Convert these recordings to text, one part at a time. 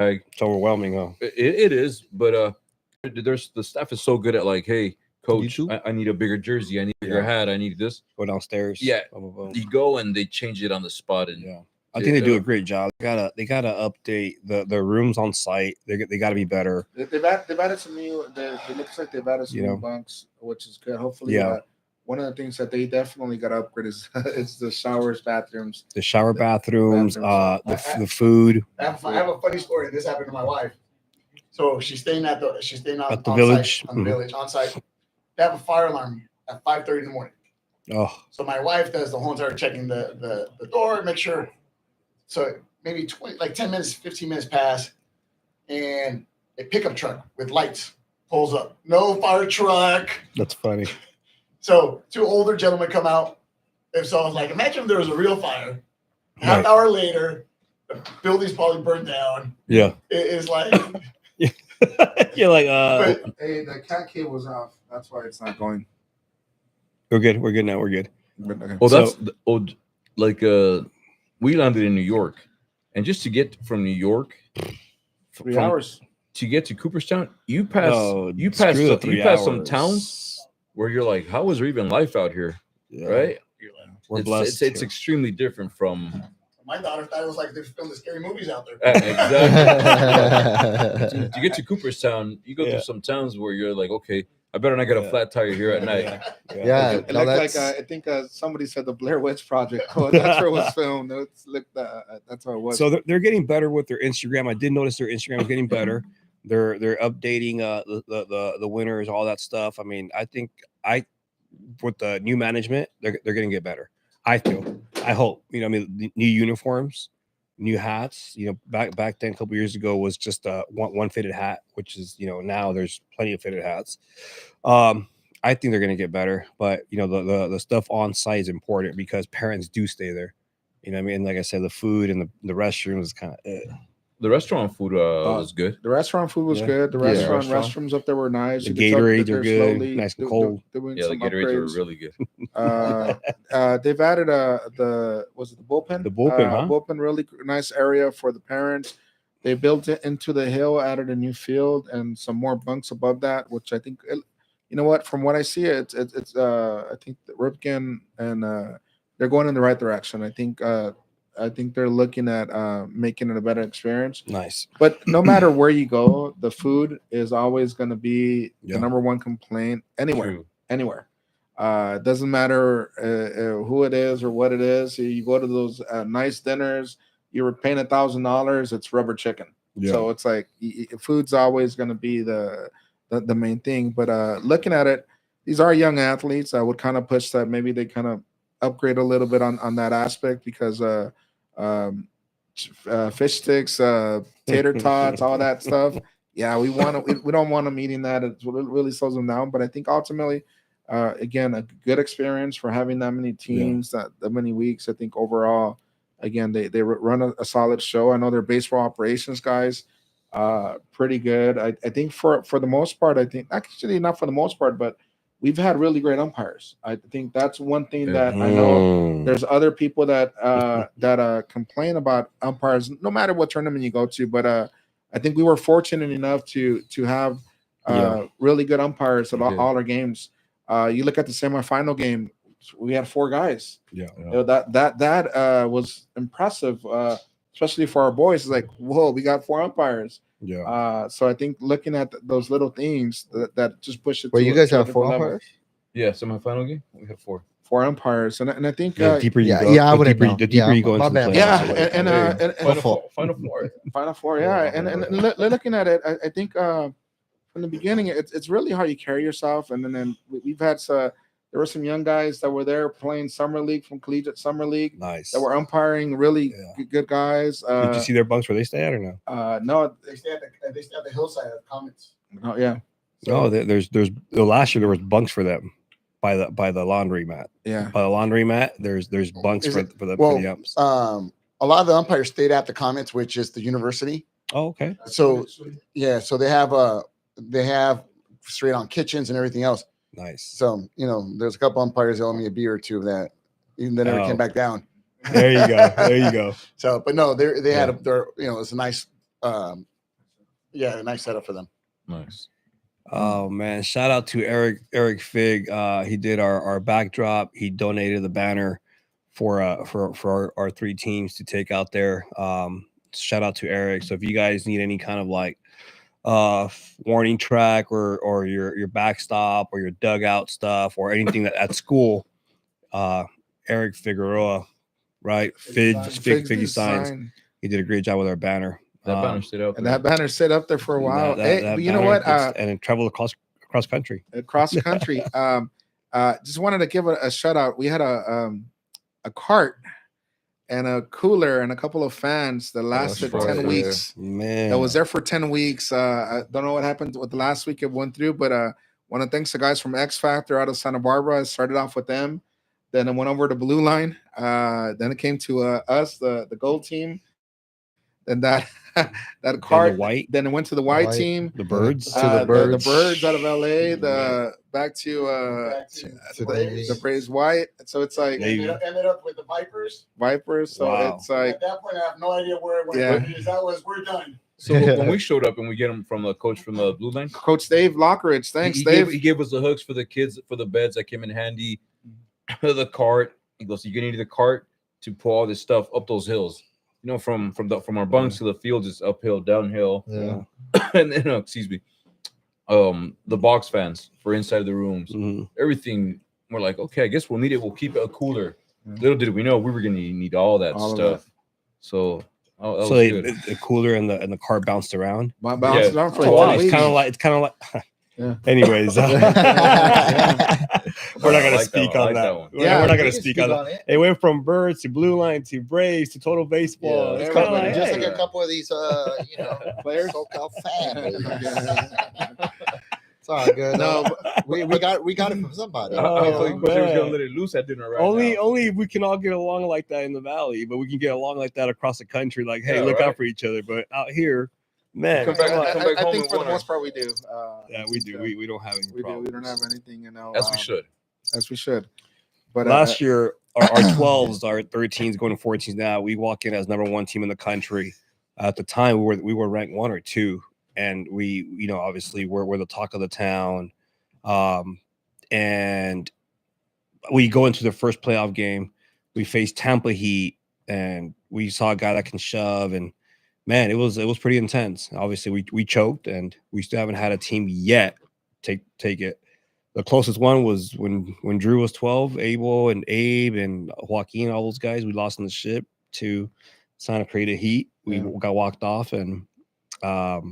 It's overwhelming, huh? It is, but there's the staff is so good at like, hey, coach, too? I need a bigger jersey, I need a bigger Yeah. hat, I need this. Go downstairs. Yeah, Blah, blah, blah. you go and they change it on the spot, and Yeah. I think they do a great job. They gotta update the rooms on site. They gotta be better. They've added some new. It looks like they've added some new bunks, which is good. Hopefully, one of the things that they definitely got to upgrade is the showers, bathrooms. The shower bathrooms, the food. I have a funny story. This happened to my wife. So she's staying at the village. Site, on the village on site. They have a fire alarm at 5:30 in the morning. Oh. So my wife does the whole entire checking the door, make sure. So maybe 10 minutes, 15 minutes pass, and a pickup truck with lights pulls up. No fire truck. That's funny. So two older gentlemen come out. And so I was like, imagine if there was a real fire. Half hour later, the building's probably burned down. Yeah. It is like you're like hey, the cat cable was off. That's why it's not going. We're good. We're good now. We're good. Well, that's like we landed in New York, and just to get from New York, 3 hours to get to Cooperstown, you pass some towns where you're like, how is there even life out here? Yeah. Right? You're like, we're blessed. It's extremely different from. My daughter thought it was like they're filming scary movies out there. Exactly. To get to Cooperstown, you go through some towns where you're like, okay, I better not get a flat tire here at night. Yeah. I think somebody said the Blair Witch Project. Oh, that's where it was filmed. That's how it was. So they're getting better with their Instagram. I did notice their Instagram is getting better. They're updating the winners, all that stuff. I mean, I think with the new management, they're going to get better. I hope, I mean, new uniforms, new hats, back then a couple years ago was just one fitted hat, which is, now there's plenty of fitted hats. I think they're going to get better, but the stuff on site is important because parents do stay there. I mean, like I said, the food and the restroom is kind of The restaurant food was good. The restaurant food was good. The restrooms up there were nice. The Gatorades are good, nice and cold. The Gatorades were really good. They've added the bullpen? The bullpen, bullpen, really nice area for the parents. They built it into the hill, added a new field and some more bunks above that, which I think, from what I see, it's I think that Ripken and they're going in the right direction. I think they're looking at making it a better experience. Nice. But no matter where you go, the food is always going to be the number one complaint anywhere. True. Anywhere. It doesn't matter who it is or what it is. You go to those nice dinners, you were paying $1,000, it's rubber chicken. Yeah. So it's like food's always going to be the main thing. But looking at it, these are young athletes. I would kind of push that maybe they kind of upgrade a little bit on that aspect because fish sticks, tater tots, all that stuff. Yeah, we don't want them eating that. It really slows them down. But I think ultimately, again, a good experience for having that many teams, that many weeks. I think overall, again, they run a solid show. I know their baseball operations guys, pretty good. I think for the most part, I think actually not for the most part, but we've had really great umpires. I think that's one thing that I know there's other people that complain about umpires, no matter what tournament you go to. But I think we were fortunate enough to have really good umpires at all our games. You look at the semifinal game, we had 4 guys. That was impressive, especially for our boys. It's like, whoa, we got 4 umpires. Yeah. So I think looking at those little things that just push it. Well, you guys have 4 umpires? Yeah, semifinal game we had 4 umpires, and I think deeper you go, I wouldn't know. The deeper you go into the and Final Four, and looking at it, I think from the beginning, it's really how you carry yourself, and then we've had there were some young guys that were there playing summer league from collegiate summer league. Nice. That were umpiring, really good guys. Did you see their bunks where they stay at or no? No, they stay at the hillside of Comets. Oh yeah. So, there's last year there was bunks for them by the laundry mat. Yeah. By the laundry mat, there's bunks for the umps. A lot of the umpires stayed at the Comets, which is the university. Oh, okay. So so they have straight on kitchens and everything else. Nice. So, there's a couple umpires that owe me a beer or two of that. Even they never came back down. There you go. So, but no, they had it's a nice Yeah, a nice setup for them. Nice. Oh man! Shout out to Eric Fig. He did our backdrop. He donated the banner for our 3 teams to take out there. Shout out to Eric. So if you guys need any kind of like warning track or your backstop or your dugout stuff or anything that at school, Eric Figueroa, right? Figgy Signs. He did a great job with our banner. That banner stayed up there. And that banner stayed up there for a while. But you know what? And it traveled across country. Across country. Just wanted to give a shout out. We had a cart and a cooler and a couple of fans that lasted 10 weeks. Man, that was there for 10 weeks. I don't know what happened with the last week it went through, but want to thank the guys from X Factor out of Santa Barbara. I started off with them. Then it went over to Blue Line. Then it came to us, the gold team. Then that card, then it went to the white team, the Birds, the Birds out of LA, back to the Braves white. So it's like ended up with the Vipers. So it's like at that point I have no idea where it went. Yeah. That was we're done. So when we showed up and we get him from the coach from the Blue Line, Coach Dave Lockridge. Thanks, Dave. He gave us the hooks for the kids for the beds that came in handy. The cart. He goes, you're gonna need the cart to pull all this stuff up those hills. You know, from our bunks to the fields, it's uphill, downhill. Yeah. And then, excuse me, the box fans for inside the rooms, everything. We're like, okay, I guess we'll need it. We'll keep it a cooler. Little did we know we were gonna need all that stuff. So, the cooler and the cart bounced around. Bounced around for it's kind of like. Yeah. Anyways, we're not going to speak on that. Yeah, we're not going to speak on that. It went from Birds to Blue Line to Braves to Total Baseball. Yeah, it's kind of like, just like a couple of these, players, so-called fans. It's all good. No, we got it from somebody. I was like, but they were gonna let it loose at dinner right only if we can all get along like that in the valley, but we can get along like that across the country. Like, hey, look out for each other. But out here. Man, I think for the most part we do. Yeah, we do. We don't have any problems. We don't have anything, as we should. But last year, our 12s, our 13s, going to 14s now, we walk in as #1 team in the country. At the time, we were ranked 1 or 2, and we obviously we're the talk of the town. And we go into the first playoff game. We faced Tampa Heat, and we saw a guy that can shove and. Man, it was pretty intense. Obviously, we choked, and we still haven't had a team yet take it. The closest one was when Drew was 12, Abel and Abe and Joaquin, all those guys. We lost on the ship to Santa Clarita Heat. We got walked off, and as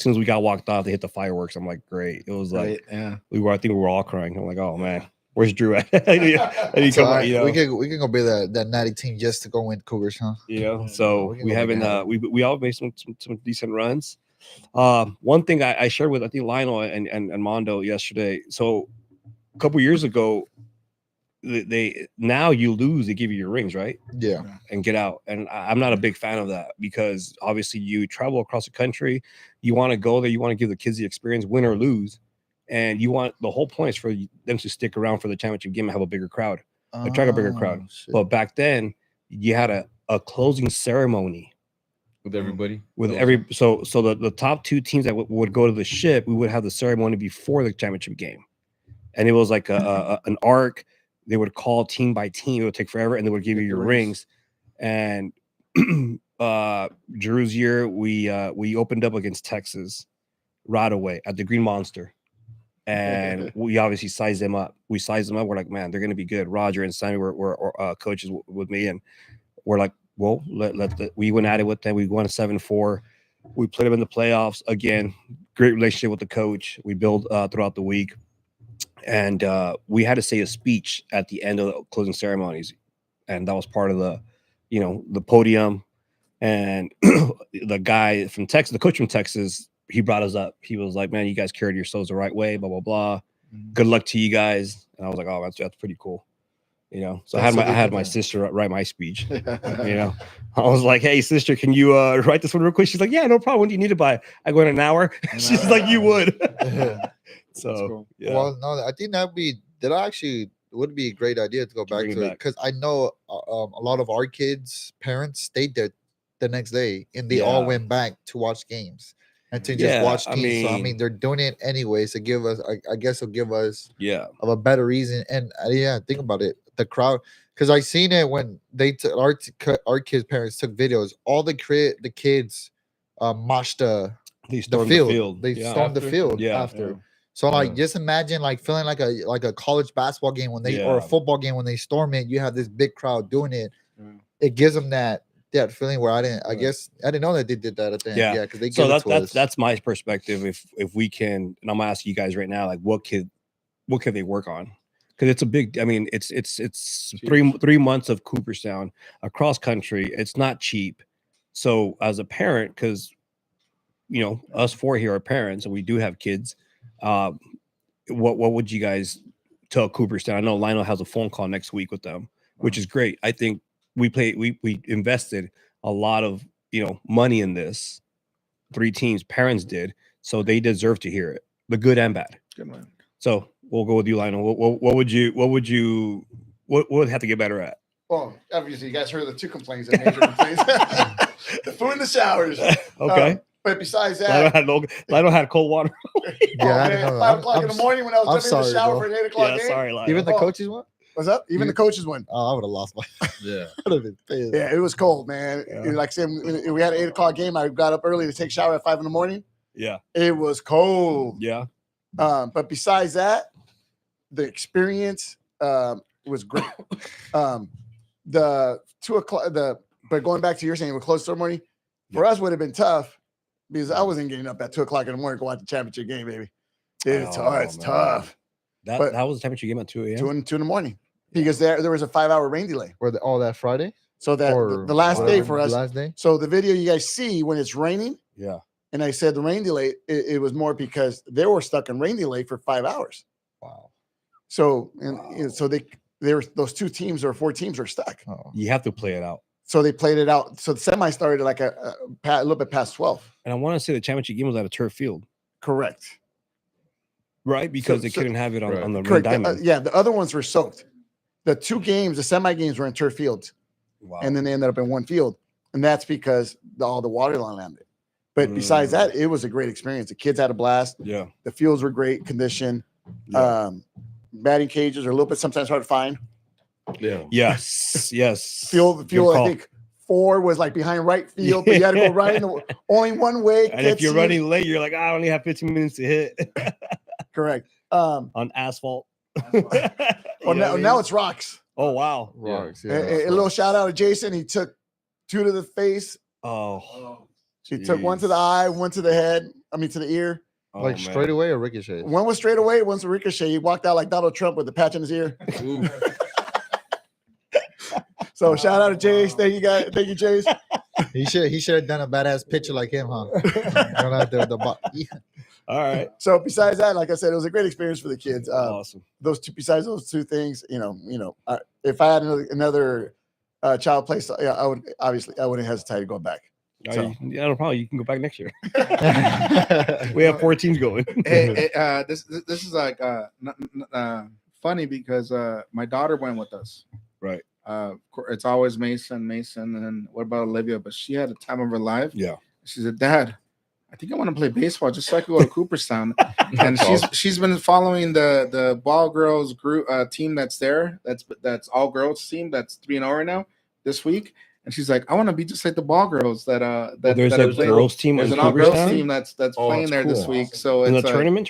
soon as we got walked off, they hit the fireworks. I'm like, great. It was like I think we were all crying. I'm like, oh man. Where's Drew at? We can go be that natty team just to go win Cougars, huh? So we haven't. We all made some decent runs. One thing I shared with I think Lionel and Mondo yesterday. So a couple years ago, they now you lose, they give you your rings, right? Yeah, and get out. And I'm not a big fan of that because obviously you travel across the country, you want to go there, you want to give the kids the experience, win or lose. And you want the whole point is for them to stick around for the championship game and have a bigger crowd, attract a bigger crowd. Shit. But back then, you had a closing ceremony with everybody. So the top 2 teams that would go to the ship, we would have the ceremony before the championship game, and it was like an arc. They would call team by team. It would take forever, and they would give you your rings. And Drew's year, we opened up against Texas right away at the Green Monster. And we obviously sized them up. We sized them up. We're like, man, they're going to be good. Roger and Sammy were coaches with me, and we're like, well, we went at it with them. We won 7-4. We played them in the playoffs again. Great relationship with the coach. We built throughout the week, and we had to say a speech at the end of the closing ceremonies, and that was part of the podium. And the guy from Texas, the coach from Texas. He brought us up. He was like, man, you guys carried yourselves the right way, blah, blah, blah. Good luck to you guys. And I was like, oh, that's pretty cool. So I had my sister write my speech. I was like, hey, sister, can you write this one real quick? She's like, yeah, no problem. When do you need it by? I go in an hour. She's like, you would. So, cool. Well, no, I think would be a great idea to go back to it because I know a lot of our kids' parents stayed there the next day and they all went back to watch games. and to just Yeah, watch I teams. So I mean- mean, they're doing it anyways to give us. I guess it'll give us Yeah. of a better reason. And yeah, think about it, the crowd. Because I seen it when they our kids' parents took videos. All the kids, moshed the Stormed field. They Yeah. stormed the After? field Yeah. after. So like, Yeah. just imagine like feeling like a college basketball game when they or a Yeah. football game when they storm it. You have this big crowd doing it. Yeah. It gives them that feeling where I Right. guess I didn't know that they did that at the end. Yeah. Yeah, because they So give it to us. that's my perspective. If we can, and I'm gonna ask you guys right now, like what could they work on? Because it's a big. I mean, it's 3 months of Cooperstown across country. It's not cheap. So as a parent, because us four here are parents and we do have kids, what would you guys tell Cooperstown? I know Lionel has a phone call next week with them, which is great. I think we invested a lot of money in this. 3 teams, parents did, so they deserve to hear it, the good and bad. Good man. So we'll go with you, Lionel. What would have to get better at? Well, obviously, you guys heard the 2 complaints, the major complaints. The food in the showers. Okay. But besides Lionel that, had cold water. Yeah, I man, know. 5 o'clock in I'm the morning when I was I'm jumping in the sorry, shower bro. for an 8 o'clock Yeah, game. sorry, Lionel. Even the Oh. coaches one. What's up? Even You- the coaches won. Oh, I would have lost my. Yeah. I would have been pissed. Yeah, it was cold, man. Yeah. Like I said, we had an 8 o'clock game. I got up early to take a shower at 5 in the morning. Yeah, It was cold. yeah, But besides that, the experience was great. The 2 o'clock, but going back to your saying, we're close ceremony for us would have been tough because I wasn't getting up at 2 o'clock in the morning to go watch the championship game, baby. It's Oh, it's man. tough. that But- was the temperature game at 2 a.m. 2 in the morning because there was a 5-hour rain delay. Were all that Friday So that or the last day whatever, for the us. Last day. So the video you guys see when it's raining, Yeah, and I said the rain delay, it was more because they were stuck in rain delay for 5 hours. Wow. So so they were those 2 teams or 4 teams are stuck. Oh. you have to play it out. So they played it out. So the semi started like a little bit past 12. And I want to say the championship game was at a turf field, Correct. right? Because they so- couldn't have it on, Right. on the red Correct. diamond. Yeah, the other ones were soaked. The 2 games, the semi games were in turf fields, Wow. and then they ended up in one field, and that's because all the water line landed. But besides that, it was a great experience. The kids had a blast. yeah, The fields were great condition. yeah. Batting cages are a little bit sometimes hard to find. Yeah. Yes, yes. Field, Good I call. think 4 was like behind right field, but you had to go right in the only one way. And if gets you're you- running late, you're like, I only have 15 minutes to hit correct. on asphalt. Well, now it's rocks. Oh wow. Rocks. A little shout out to Jason. He took 2 to the face. Oh. He took 1 to the eye, 1 to the head. I mean to the ear. Oh, Like man. straight away or ricochet. 1 was straight away, 1's a ricochet. He walked out like Donald Trump with the patch in his ear. Ooh. So shout out to Jace. Thank you guys. Thank you, Jace. He should have done a badass picture like him, huh? You know, yeah. All right. So besides that, like I said, it was a great experience for the kids. Awesome. Besides those 2 things, if I had another child place, yeah, I wouldn't hesitate to go back. So- Yeah, no problem. You can go back next year. We have 4 teams going. Hey, this is like funny because my daughter went with us. Right. It's always Mason, and then what about Olivia? But she had a time of her life. Yeah. She said, "Dad, I think I want to play baseball just so I could go to Cooperstown." And she's been following the ball girls group team that's there. That's all girls team that's 3-0 right now this week. And she's like, I want to be just like the ball girls that There's that a are playing- girls team. There's in an all girls Cooperstown? team that's Oh, playing that's there this cool. week. So in the it's tournament.